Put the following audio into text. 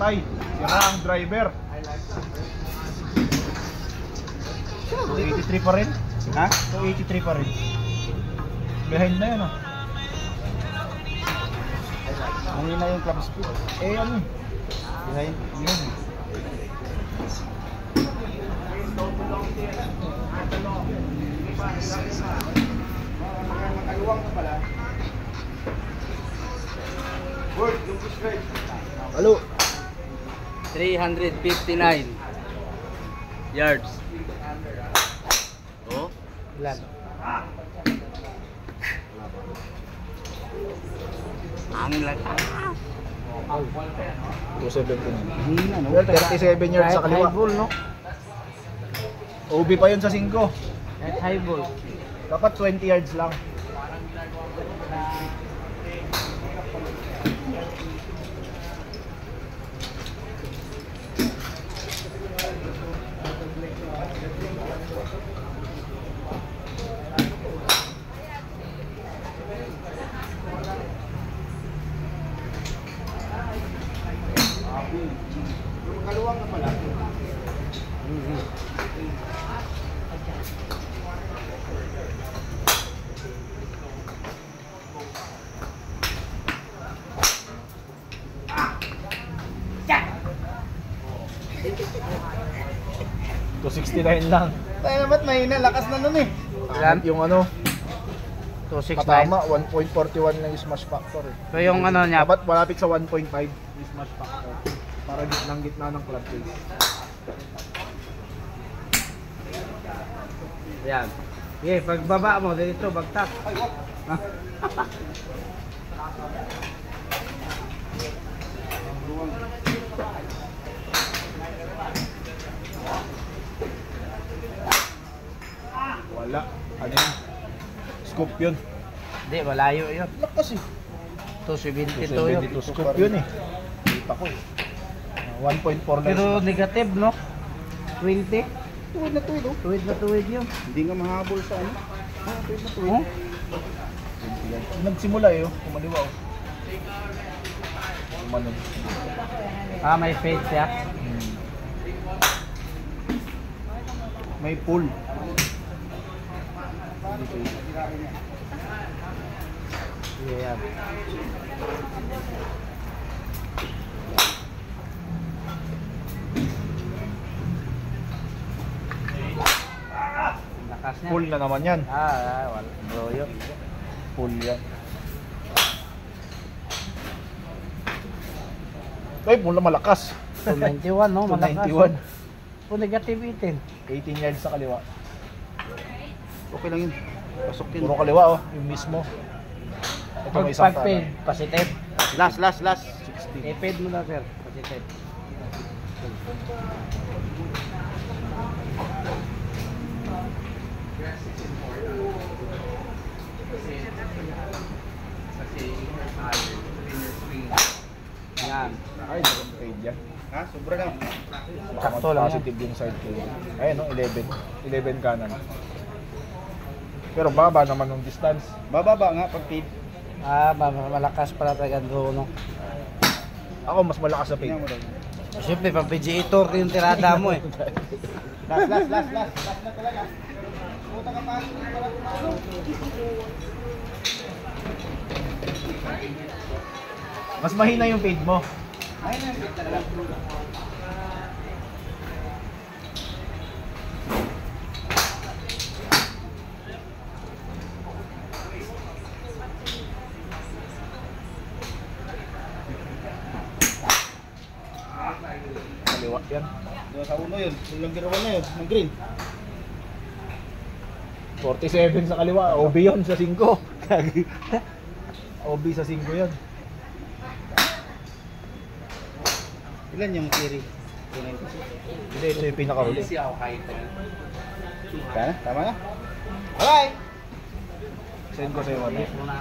patay. Sira ang driver. 283 pa rin. Ha? 283 pa rin. Behind na yun ah. Mahina yung club speed. Eh ano? Behind. Yun. Makaluwang ka pala. Word, yung push rate. Halo. 359 yards. Oh, Ilan? ang lakas. 279. Hina, no? Well, 37 yards sa kaliwa. High ball, no? OB pa yun sa 5. High ball. Dapat 20 yards lang. Makaluwang ka pala. To 69 lang. Tayo na ba't mahina? Lakas na nun eh. Ilan? Yung ano, 269. patama, 1.41 lang yung smash factor eh. So yung ano niya, Dapat malapit sa 1.5 yung smash factor. Para gitnang-gitna ng club face. yan. Okay, pagbaba mo dito, bagtak. Wala. Ano yun? Scoop yun. Hindi, malayo yun. Lakas eh. 272 yun. 272 scoop yun eh. Kita ko eh. 1.4 lang. Pero negative, no? 20. tuwid na tuwid oh. Tuwid na tuwid yun. Hindi nga mahabol sa ano. Tuwid na tuwid. Oh? Nagsimula eh oh. Kumaliwa oh. Kumanog. Ah, may fade siya. May pull. Yan. Lakas niya. Pull na naman yan. Wala. Bro, yun. Pull yan. Ay, pull na malakas. 291, no? Malakas. 291. Oh, negative 18. 18 yards sa kaliwa. Okay lang yun. Pasok yun. Puro kaliwa oh. Yung mismo. Ito may isang Pag-fade, positive. Last. 60. I-fade mo na, sir. Positive. Yan. Ay, don't fade yan. Ha? Sobra lang. Baka Sakto lang positive yung side fade. Ayun no, 11. 11 kanan. Pero baba naman ng distance. Bababa nga pag fade. Malakas pala talaga no. Ako mas malakas sa fade. Siyempre, pag PGA Tour yung tirada mo eh. Last na talaga. Puta ka pa. Mas mahina yung fade mo. Ayun na yung fade talaga. Kaliwa yan. Sa uno yun. Yung ginawa na yun. Ng green. 47 sa kaliwa. OB yun sa 5. OB sa 5 yun. Ilan yung theory? Hindi, ito yung pinakahuli. Tama na? Alright! Send ko sa'yo ano.